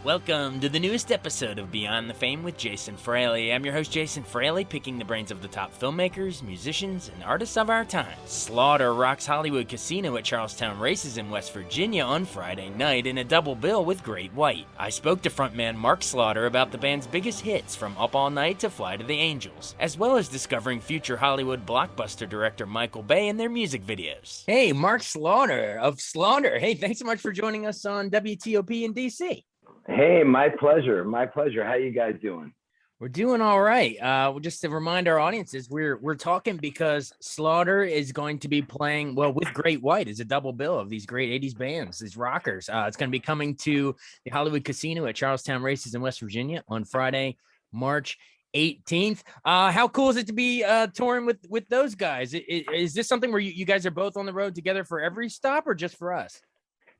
Welcome to the newest episode of Beyond the Fame with Jason Fraley. I'm your host, Jason Fraley, picking the brains of the top filmmakers, musicians, and artists of our time. Slaughter rocks Hollywood Casino at Charlestown Races in West Virginia on Friday night in a double bill with Great White. I spoke to frontman Mark Slaughter about the band's biggest hits from Up All Night to Fly to the Angels, as well as discovering future Hollywood blockbuster director Michael Bay and their music videos. Hey, Mark Slaughter of Slaughter. Hey, thanks so much for joining us on WTOP in DC. Hey, my pleasure. My pleasure. How you guys doing? We're doing all right. Just to remind our audiences, we're talking because Slaughter is going to be playing, well, with Great White as a double bill of these great 80s bands, these rockers. It's going to be coming to the Hollywood Casino at Charlestown Races in West Virginia on Friday, March 18th. How cool is it to be touring with those guys? Is this something where you guys are both on the road together for every stop or just for us?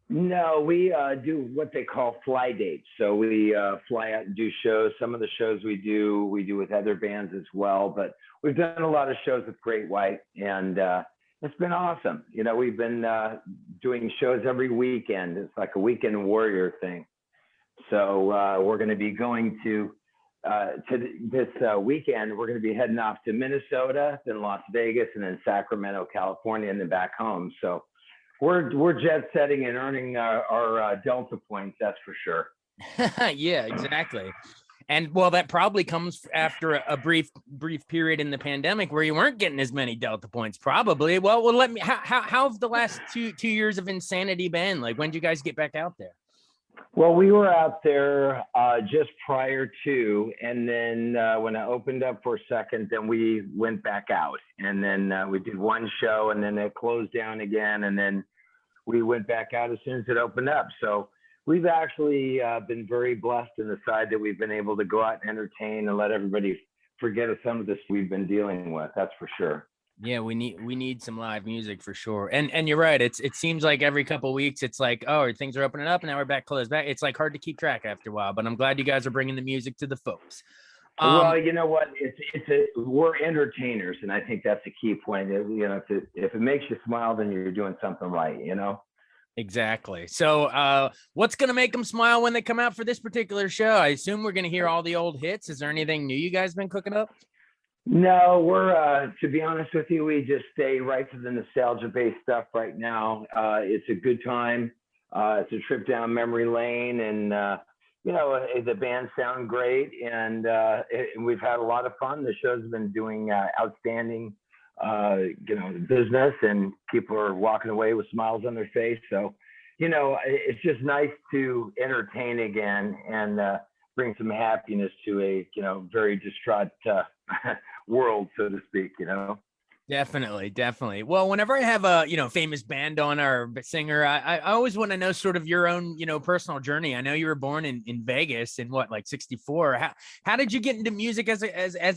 No, we do what they call fly dates. So we fly out and do shows. Some of the shows we do with other bands as well. But we've done a lot of shows with Great White, and it's been awesome. You know, we've been doing shows every weekend. It's like a weekend warrior thing. So we're going to be going to this weekend. We're going to be heading off to Minnesota, then Las Vegas, and then Sacramento, California, and then back home. So we're jet setting and earning our Delta points, that's for sure. Yeah, exactly. And well, that probably comes after a brief period in the pandemic where you weren't getting as many Delta points. Probably. Well, let me. How have the last two years of insanity been? Like, when did you guys get back out there? Well, we were out there just prior to, and then when I opened up for a second, then we went back out, and then we did one show, and then it closed down again, and then we went back out as soon as it opened up. So we've actually been very blessed in the side that we've been able to go out and entertain and let everybody forget of some of this we've been dealing with. That's for sure. Yeah, we need some live music for sure. And you're right. It seems like every couple of weeks it's like, oh, things are opening up and now we're back closed back. It's like hard to keep track after a while, but I'm glad you guys are bringing the music to the folks. Well, you know what? We're entertainers, and I think that's a key point. You know, if it makes you smile, then you're doing something right. You know. Exactly. So, what's gonna make them smile when they come out for this particular show? I assume we're gonna hear all the old hits. Is there anything new you guys been cooking up? No, we're to be honest with you, we just stay right to the nostalgia-based stuff right now. It's a good time. It's a trip down memory lane, and you know, the band sound great, and we've had a lot of fun. The show's been doing outstanding, you know, business, and people are walking away with smiles on their face. So, you know, it's just nice to entertain again and bring some happiness to a, you know, very distraught world, so to speak, you know. Definitely. Well, whenever I have a, famous band on or singer, I always want to know sort of your own, personal journey. I know you were born in Vegas in what, like 64. How did you get into music as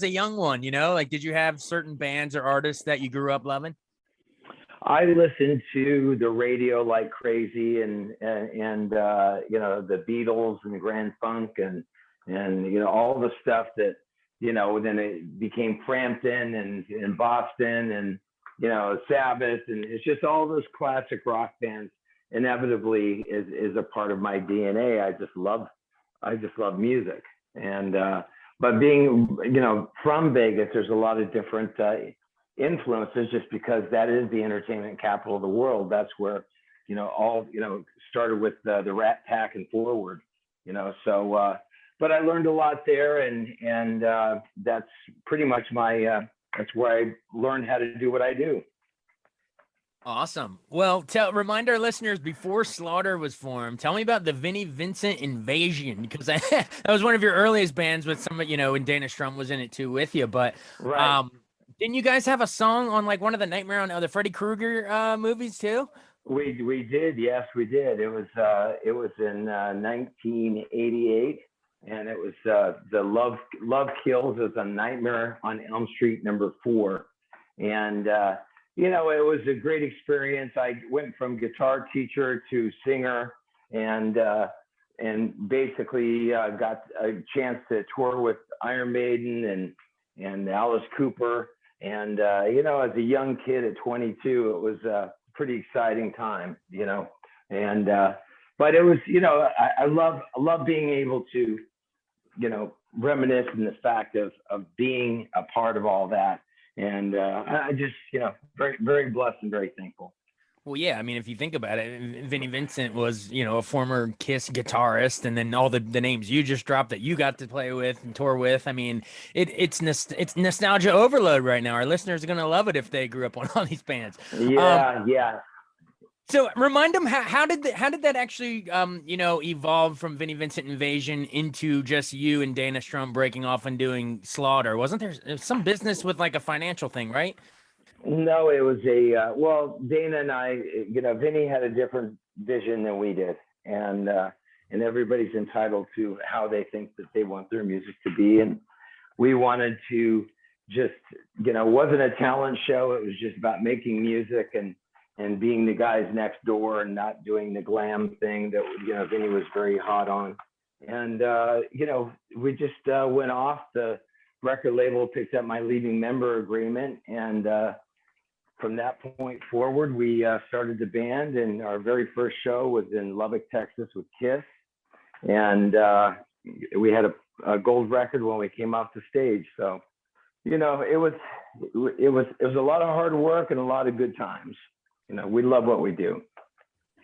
a young one? You know, like, did you have certain bands or artists that you grew up loving? I listened to the radio like crazy, and you know, the Beatles and the Grand Funk and you know, all the stuff that, you know, then it became Frampton and Boston and, you know, Sabbath, and it's just all those classic rock bands inevitably is a part of my DNA. I just love music. And but being, you know, from Vegas, there's a lot of different influences, just because that is the entertainment capital of the world. That's where, you know, all, you know, started with the Rat Pack and forward, you know. So but I learned a lot there, and that's pretty much my that's where I learned how to do what I do. Awesome. Well, remind our listeners, before Slaughter was formed, tell me about the Vinnie Vincent Invasion, because that was one of your earliest bands with some, you know, and Dana Strum was in it too with you. But right. Didn't you guys have a song on like one of the Nightmare on the Freddy Krueger movies too? We did. Yes, we did. It was in 1988. And it was the Love Kills as a Nightmare on Elm Street #4. And, you know, it was a great experience. I went from guitar teacher to singer, and basically got a chance to tour with Iron Maiden and Alice Cooper. And, you know, as a young kid at 22, it was a pretty exciting time, you know. And, but it was, I love being able to, reminisce in the fact of being a part of all that. And I just, very, very blessed and very thankful. Well, yeah, I mean, if you think about it, Vinnie Vincent was, a former Kiss guitarist, and then all the names you just dropped that you got to play with and tour with. I mean, it's nostalgia overload right now. Our listeners are gonna love it if they grew up on all these bands. Yeah, yeah. So remind them how did that actually evolve from Vinnie Vincent Invasion into just you and Dana Strum breaking off and doing Slaughter? Wasn't there some business with like a financial thing, right? No, it was Dana and I, Vinny had a different vision than we did. And everybody's entitled to how they think that they want their music to be. And we wanted to just, it wasn't a talent show. It was just about making music and being the guys next door and not doing the glam thing that, Vinny was very hot on. And, we just went off. The record label picked up my leading member agreement, and from that point forward, we started the band, and our very first show was in Lubbock, Texas with Kiss. And we had a gold record when we came off the stage. So, it was a lot of hard work and a lot of good times. We love what we do.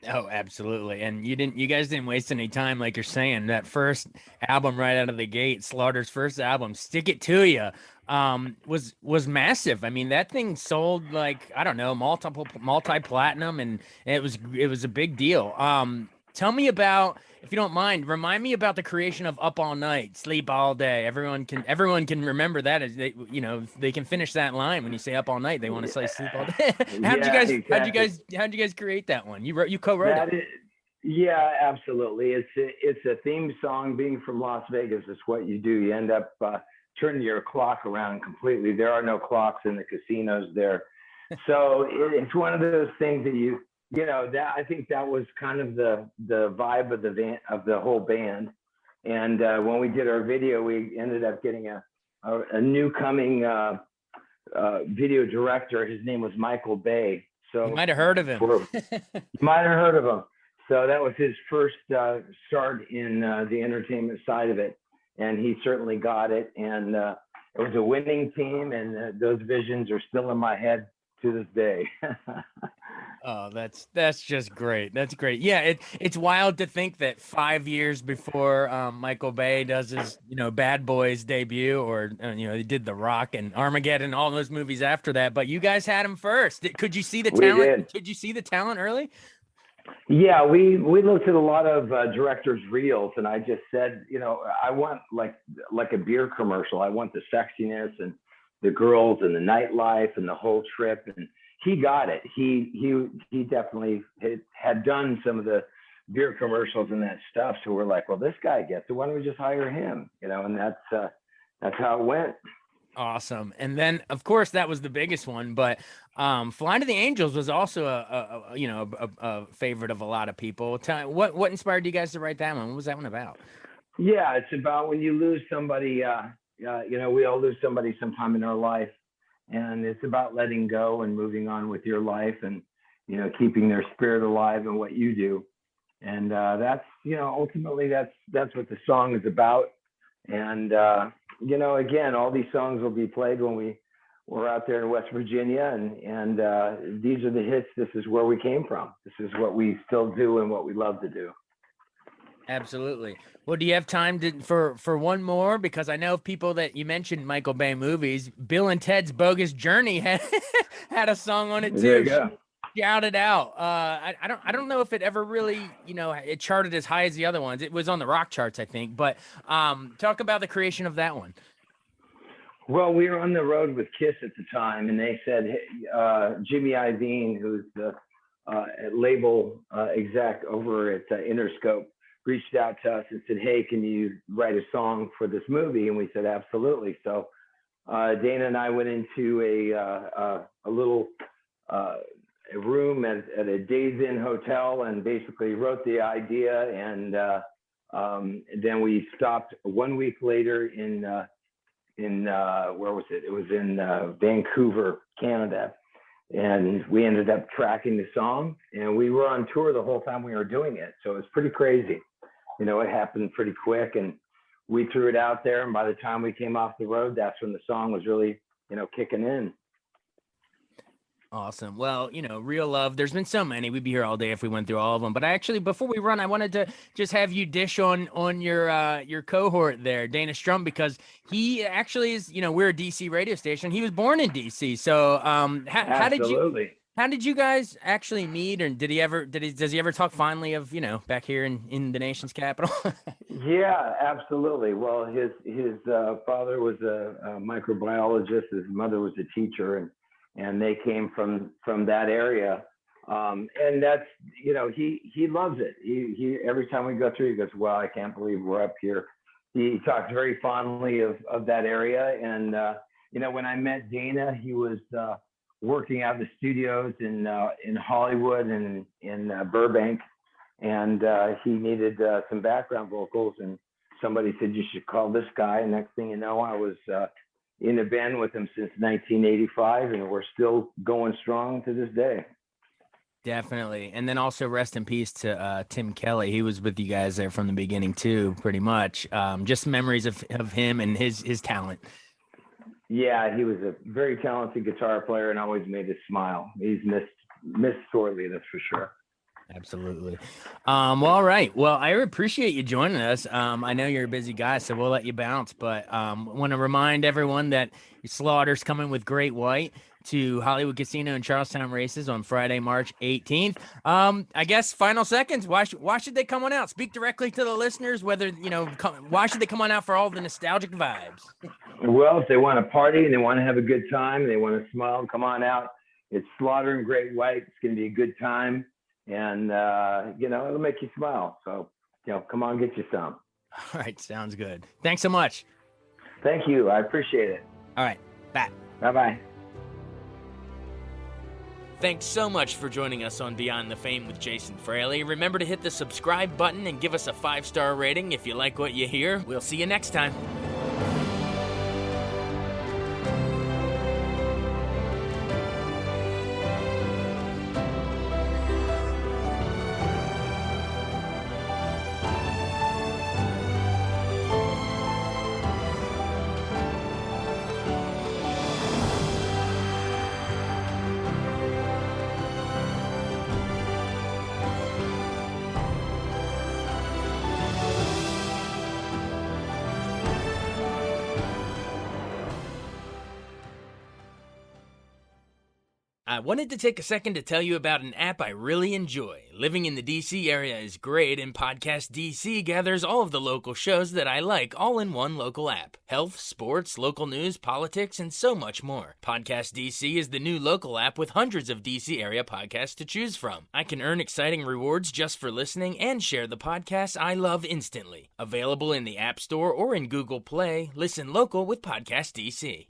Oh, absolutely. And you guys didn't waste any time, like you're saying. That first album right out of the gate, Slaughter's first album, Stick It To You, was massive. I mean, that thing sold like, I don't know, multi-platinum, and it was a big deal. Tell me about, if you don't mind, remind me about the creation of Up All Night, Sleep All Day. Everyone can remember that as they can finish that line when you say Up All Night. They want to say Sleep All Day. Exactly. How'd you guys create that one? You co-wrote it. Yeah, absolutely. It's a theme song. Being from Las Vegas is what you do. You end up turning your clock around completely. There are no clocks in the casinos there, so it's one of those things that that I think that was kind of the vibe of the whole band. And when we did our video, we ended up getting a new coming video director. His name was Michael Bay. So you might have heard of him. You might have heard of him. So that was his first start in the entertainment side of it, and he certainly got it. And it was a winning team, and those visions are still in my head to this day. Oh, that's just great. That's great. Yeah, it's wild to think that 5 years before Michael Bay does his Bad Boys debut, or he did The Rock and Armageddon, all those movies after that. But you guys had him first. Could you see the talent? We did. Could you see the talent early? Yeah, we looked at a lot of directors' reels, and I just said, I want like a beer commercial. I want the sexiness and the girls and the nightlife and the whole trip. And he got it. He definitely had done some of the beer commercials and that stuff. So we're like, well, this guy gets it. Why don't we just hire him? And that's how it went. Awesome. And then, of course, that was the biggest one. But Fly to the Angels was also a favorite of a lot of people. What inspired you guys to write that one? What was that one about? Yeah, it's about when you lose somebody. We all lose somebody sometime in our life. And it's about letting go and moving on with your life, and keeping their spirit alive in what you do. And that's ultimately that's what the song is about. And again, all these songs will be played when we're out there in West Virginia, and these are the hits. This is where we came from. This is what we still do and what we love to do. Absolutely. Well, do you have time for one more? Because I know people that you mentioned Michael Bay movies. Bill and Ted's Bogus Journey had a song on it too. There you go. Shout it out. I don't know if it ever really it charted as high as the other ones. It was on the rock charts, I think. But talk about the creation of that one. Well, we were on the road with Kiss at the time, and they said, hey, Jimmy Iovine, who's the label exec over at Interscope, reached out to us and said, hey, can you write a song for this movie? And we said, absolutely. So Dana and I went into a little room at a Days Inn hotel and basically wrote the idea. And then we stopped 1 week later in where was it? It was in Vancouver, Canada. and we ended up tracking the song, and we were on tour the whole time we were doing it. So it was pretty crazy. You know, it happened pretty quick, and we threw it out there. And by the time we came off the road, that's when the song was really, you know, kicking in. Awesome. Well, you know, Real Love, there's been so many. We'd be here all day if we went through all of them. But I actually, before we run, I wanted to just have you dish on your cohort there, Dana Strum, because he actually is, you know, we're a DC radio station. He was born in DC. So Absolutely. how did you guys actually meet? And does he ever talk fondly of, you know, back here in the nation's capital? Yeah, absolutely. Well, his father was a microbiologist. His mother was a teacher, and they came from that area. And that's, you know, he loves it. He every time we go through, he goes, "Well, I can't believe we're up here." He talks very fondly of that area. And you know, when I met Dana, he was working out the studios in Hollywood and in Burbank, and he needed some background vocals, and somebody said, "You should call this guy." And next thing you know, I was in a band with him since 1985, and we're still going strong to this day. Definitely. And then also rest in peace to Tim Kelly. He was with you guys there from the beginning too, pretty much. Just memories of him and his talent. Yeah, he was a very talented guitar player and always made us smile. He's missed sorely, that's for sure. Absolutely. Well, all right. Well, I appreciate you joining us. I know you're a busy guy, so we'll let you bounce, but want to remind everyone that Slaughter's coming with Great White to Hollywood Casino and Charlestown races on Friday, March 18th. I guess final seconds. Why should they come on out? Speak directly to the listeners, whether, you know, why should they come on out for all the nostalgic vibes? Well, if they want to party and they want to have a good time and they want to smile, come on out. It's Slaughter and Great White. It's going to be a good time. And, you know, it'll make you smile. So, you know, come on, get you some. All right. Sounds good. Thanks so much. Thank you. I appreciate it. All right. Bye. Bye-bye. Thanks so much for joining us on Beyond the Fame with Jason Fraley. Remember to hit the subscribe button and give us a 5-star rating if you like what you hear. We'll see you next time. I wanted to take a second to tell you about an app I really enjoy. Living in the DC area is great, and Podcast DC gathers all of the local shows that I like all in one local app. Health, sports, local news, politics, and so much more. Podcast DC is the new local app with hundreds of DC area podcasts to choose from. I can earn exciting rewards just for listening and share the podcasts I love instantly. Available in the App Store or in Google Play, listen local with Podcast DC.